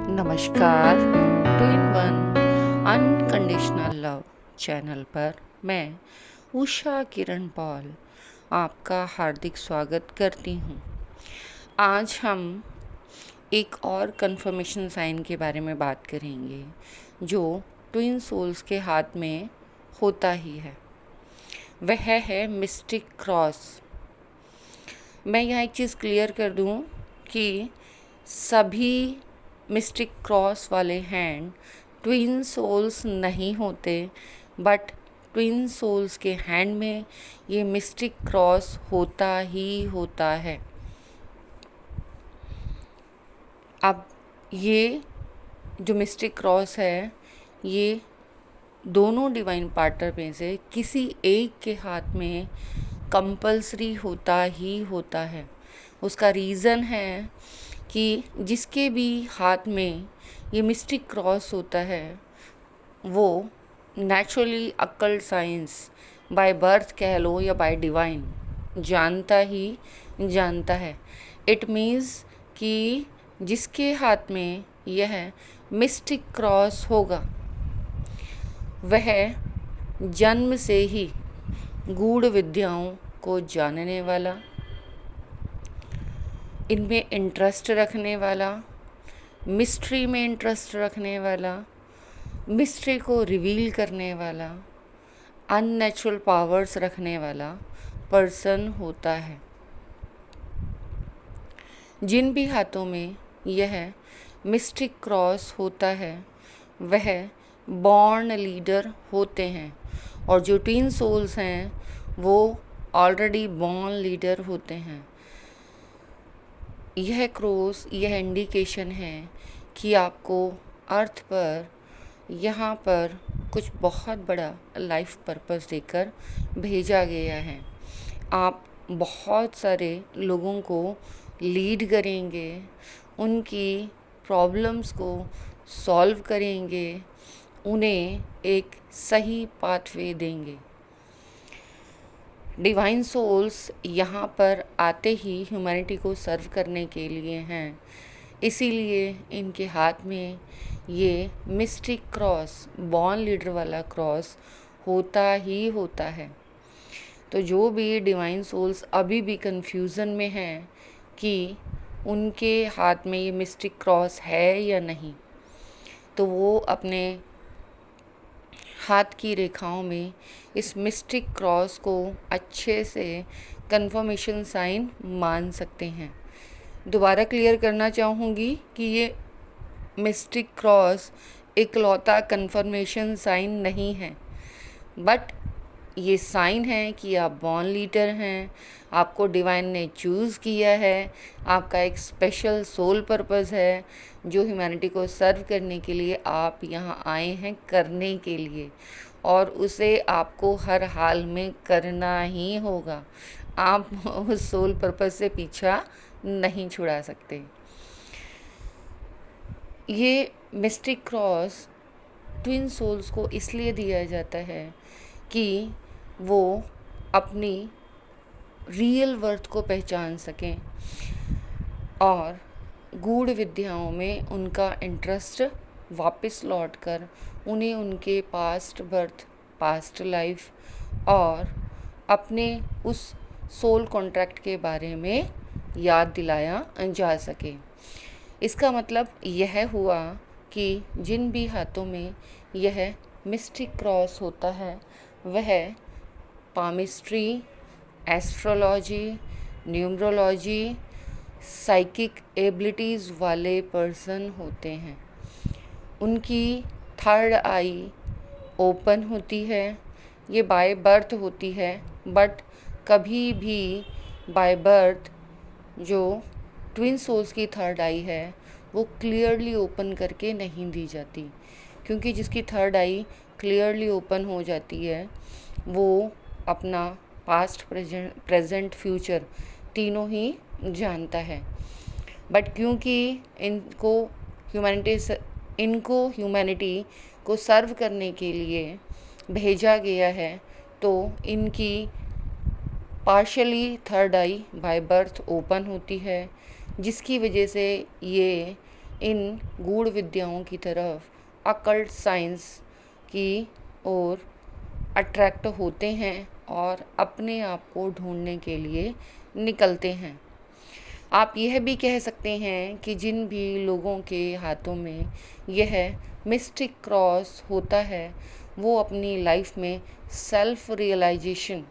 नमस्कार। Two in one unconditional love channel पर मैं उषा किरण पॉल आपका हार्दिक स्वागत करती हूँ। आज हम एक और कन्फर्मेशन साइन के बारे में बात करेंगे जो ट्विन सोल्स के हाथ में होता ही है। वह है मिस्टिक क्रॉस। मैं यहाँ एक चीज़ क्लियर कर दूँ कि सभी मिस्टिक क्रॉस वाले हैंड ट्विन सोल्स नहीं होते, बट ट्विन सोल्स के हैंड में ये मिस्टिक क्रॉस होता ही होता है। अब ये जो मिस्टिक क्रॉस है, ये दोनों डिवाइन पार्टनर में से किसी एक के हाथ में कंपल्सरी होता ही होता है। उसका रीज़न है कि जिसके भी हाथ में ये मिस्टिक क्रॉस होता है वो naturally occult science by birth कह लो या बाय डिवाइन जानता ही जानता है। इट मीन्स कि जिसके हाथ में यह मिस्टिक क्रॉस होगा वह जन्म से ही गूढ़ विद्याओं को जानने वाला, इनमें इंटरेस्ट रखने वाला, मिस्ट्री में इंटरेस्ट रखने वाला, मिस्ट्री को रिवील करने वाला, अननेचुरल पावर्स रखने वाला पर्सन होता है। जिन भी हाथों में यह मिस्टिक क्रॉस होता है वह बॉर्न लीडर होते हैं, और जो ट्विन सोल्स हैं वो ऑलरेडी बॉर्न लीडर होते हैं। यह क्रॉस यह इंडिकेशन है कि आपको अर्थ पर यहाँ पर कुछ बहुत बड़ा लाइफ पर्पस देकर भेजा गया है। आप बहुत सारे लोगों को लीड करेंगे, उनकी प्रॉब्लम्स को सॉल्व करेंगे, उन्हें एक सही पाथवे देंगे। डिवाइन सोल्स यहाँ पर आते ही ह्यूमैनिटी को सर्व करने के लिए हैं, इसीलिए इनके हाथ में ये मिस्टिक क्रॉस, बॉर्न लीडर वाला क्रॉस होता ही होता है। तो जो भी डिवाइन सोल्स अभी भी कंफ्यूजन में हैं कि उनके हाथ में ये मिस्टिक क्रॉस है या नहीं, तो वो अपने हाथ की रेखाओं में इस मिस्टिक क्रॉस को अच्छे से कंफर्मेशन साइन मान सकते हैं। दोबारा क्लियर करना चाहूँगी कि ये मिस्टिक क्रॉस इकलौता कंफर्मेशन साइन नहीं है, बट ये साइन है कि आप बॉर्न लीडर हैं, आपको डिवाइन ने चूज़ किया है, आपका एक स्पेशल सोल पर्पस है जो ह्यूमैनिटी को सर्व करने के लिए आप यहाँ आए हैं करने के लिए, और उसे आपको हर हाल में करना ही होगा। आप उस सोल पर्पस से पीछा नहीं छुड़ा सकते। ये मिस्टिक क्रॉस ट्विन सोल्स को इसलिए दिया जाता है कि वो अपनी रियल वर्थ को पहचान सकें और गूढ़ विद्याओं में उनका इंटरेस्ट वापस लौटकर उन्हें उनके पास्ट बर्थ, पास्ट लाइफ और अपने उस सोल कॉन्ट्रैक्ट के बारे में याद दिलाया जा सके। इसका मतलब यह हुआ कि जिन भी हाथों में यह मिस्टिक क्रॉस होता है वह palmistry, astrology, numerology, psychic abilities वाले पर्सन होते हैं। उनकी थर्ड आई ओपन होती है। ये बाय बर्थ होती है, बट कभी भी बाय बर्थ जो ट्विन सोल्स की थर्ड आई है वो क्लियरली ओपन करके नहीं दी जाती, क्योंकि जिसकी थर्ड आई क्लियरली ओपन हो जाती है वो अपना पास्ट, प्रेजेंट, फ्यूचर तीनों ही जानता है। बट क्योंकि इनको ह्यूमैनिटी को सर्व करने के लिए भेजा गया है, तो इनकी partially third I by birth open होती है, जिसकी वजह से ये इन गूढ़ विद्याओं की तरफ, अकल्ट साइंस की ओर अट्रैक्ट होते हैं और अपने आप को ढूंढने के लिए निकलते हैं। आप यह भी कह सकते हैं कि जिन भी लोगों के हाथों में यह मिस्टिक क्रॉस होता है वो अपनी लाइफ में सेल्फ रियलाइजेशन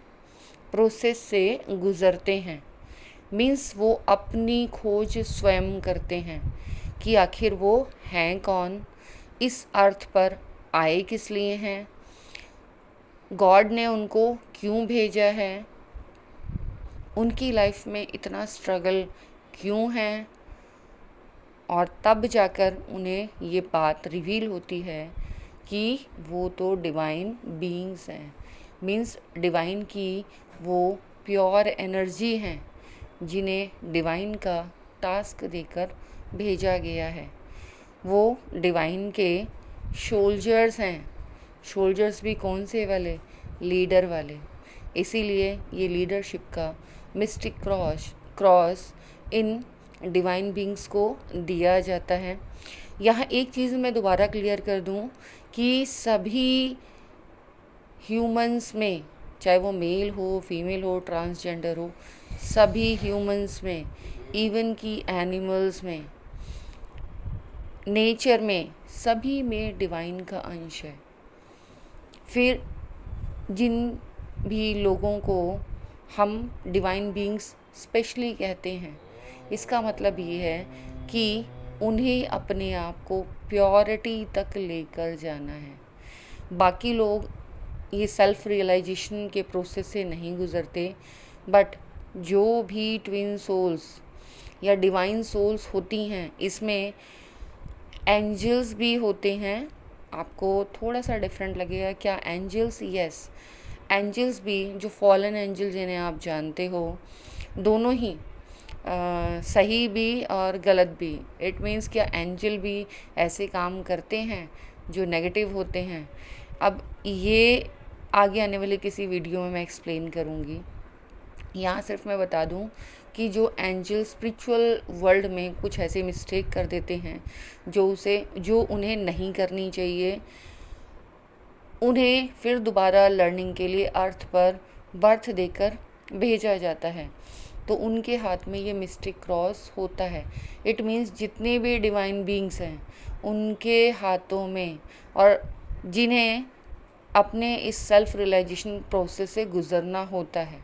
प्रोसेस से गुज़रते हैं। मीन्स वो अपनी खोज स्वयं करते हैं कि आखिर वो हैं कौन, इस अर्थ पर आए किस लिए हैं, गॉड ने उनको क्यों भेजा है, उनकी लाइफ में इतना स्ट्रगल क्यों है, और तब जाकर उन्हें ये बात रिवील होती है कि वो तो डिवाइन बीइंग्स हैं। मीन्स डिवाइन की वो प्योर एनर्जी हैं जिन्हें डिवाइन का टास्क देकर भेजा गया है। वो डिवाइन के सोल्जर्स हैं। सोल्जर्स भी कौन से वाले? लीडर वाले। इसीलिए ये लीडरशिप का mistake cross in divine beings को दिया जाता है। यहाँ एक चीज़ मैं दोबारा क्लियर कर दूँ कि सभी ह्यूमंस में, चाहे वो मेल हो, फीमेल हो, ट्रांसजेंडर हो, सभी ह्यूमंस में, इवन कि एनिमल्स में, नेचर में, सभी में डिवाइन का अंश है। फिर जिन भी लोगों को हम डिवाइन बीइंग्स स्पेशली कहते हैं, इसका मतलब ये है कि उन्हें अपने आप को प्योरिटी तक लेकर जाना है। बाकी लोग ये सेल्फ रियलाइजेशन के प्रोसेस से नहीं गुज़रते, बट जो भी ट्विन सोल्स या डिवाइन सोल्स होती हैं, इसमें एंजल्स भी होते हैं। आपको थोड़ा सा डिफरेंट लगेगा, क्या एंजल्स? यस, एंजल्स भी, जो फॉलन एंजल जिन्हें आप जानते हो, दोनों ही सही भी और गलत भी। इट मीन्स क्या एंजल भी ऐसे काम करते हैं जो नेगेटिव होते हैं। अब ये आगे आने वाले किसी वीडियो में मैं एक्सप्लेन करूँगी। यहाँ सिर्फ मैं बता दूँ कि जो एंजल स्पिरिचुअल वर्ल्ड में कुछ ऐसे मिस्टेक कर देते हैं जो उन्हें नहीं करनी चाहिए, उन्हें फिर दोबारा लर्निंग के लिए अर्थ पर बर्थ देकर भेजा जाता है, तो उनके हाथ में ये मिस्टिक क्रॉस होता है। इट मीन्स जितने भी डिवाइन बीइंग्स हैं उनके हाथों में, और जिन्हें अपने इस सेल्फ रियलाइजेशन प्रोसेस से गुज़रना होता है,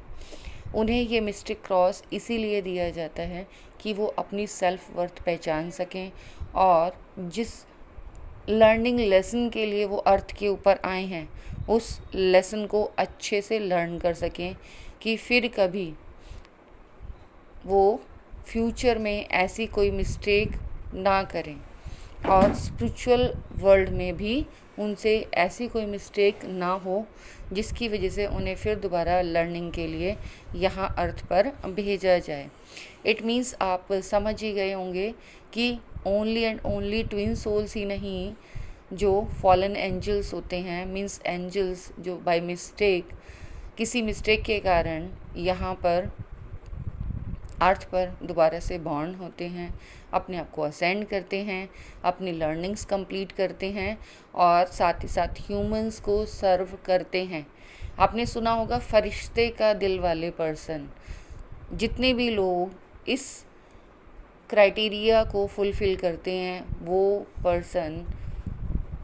उन्हें ये मिस्टिक क्रॉस इसीलिए दिया जाता है कि वो अपनी सेल्फ वर्थ पहचान सकें और जिस लर्निंग लेसन के लिए वो अर्थ के ऊपर आए हैं उस लेसन को अच्छे से लर्न कर सकें कि फिर कभी वो फ्यूचर में ऐसी कोई मिस्टेक ना करें, और स्पिरिचुअल वर्ल्ड में भी उनसे ऐसी कोई मिस्टेक ना हो जिसकी वजह से उन्हें फिर दोबारा लर्निंग के लिए यहाँ अर्थ पर भेजा जाए। इट मीन्स आप समझ ही गए होंगे कि only and only twin souls ही नहीं, जो फॉलन एंजल्स होते हैं, मीन्स एंजल्स जो बाय मिस्टेक, किसी मिस्टेक के कारण यहाँ पर अर्थ पर दोबारा से बॉर्न होते हैं, अपने आप को असेंड करते हैं, अपनी लर्निंग्स कंप्लीट करते हैं और साथ ही साथ ह्यूमंस को सर्व करते हैं। आपने सुना होगा फरिश्ते का दिल वाले पर्सन। जितने भी लोग इस क्राइटेरिया को फुलफ़िल करते हैं वो पर्सन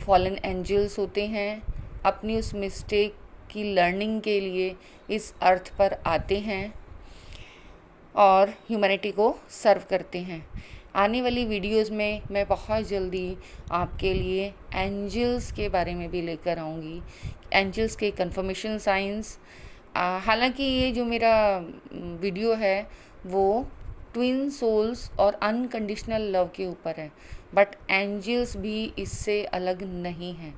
फॉलन एंजल्स होते हैं। अपनी उस मिस्टेक की लर्निंग के लिए इस अर्थ पर आते हैं और ह्यूमैनिटी को सर्व करते हैं। आने वाली वीडियोस में मैं बहुत जल्दी आपके लिए एंजल्स के बारे में भी लेकर आऊँगी, एंजल्स के कन्फर्मेशन साइंस। हालांकि ये जो मेरा वीडियो है वो ट्विन सोल्स और अनकंडीशनल लव के ऊपर है, बट एंजल्स भी इससे अलग नहीं हैं।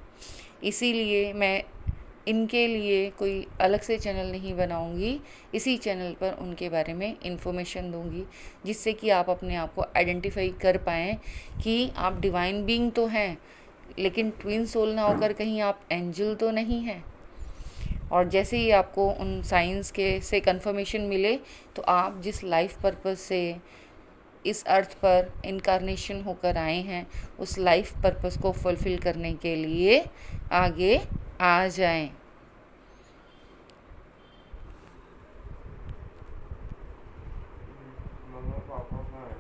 इसीलिए मैं इनके लिए कोई अलग से चैनल नहीं बनाऊंगी, इसी चैनल पर उनके बारे में इन्फॉर्मेशन दूंगी, जिससे कि आप अपने आप को आइडेंटिफाई कर पाएँ कि आप डिवाइन बीइंग तो हैं, लेकिन ट्विन सोल ना होकर कहीं आप एंजल तो नहीं हैं। और जैसे ही आपको उन साइंस के से कंफर्मेशन मिले तो आप जिस लाइफ पर्पस से इस अर्थ पर इनकारनेशन होकर आए हैं, उस लाइफ पर्पस को फुलफ़िल करने के लिए आगे आ जाएं। मम्मा पापा कहाँ है?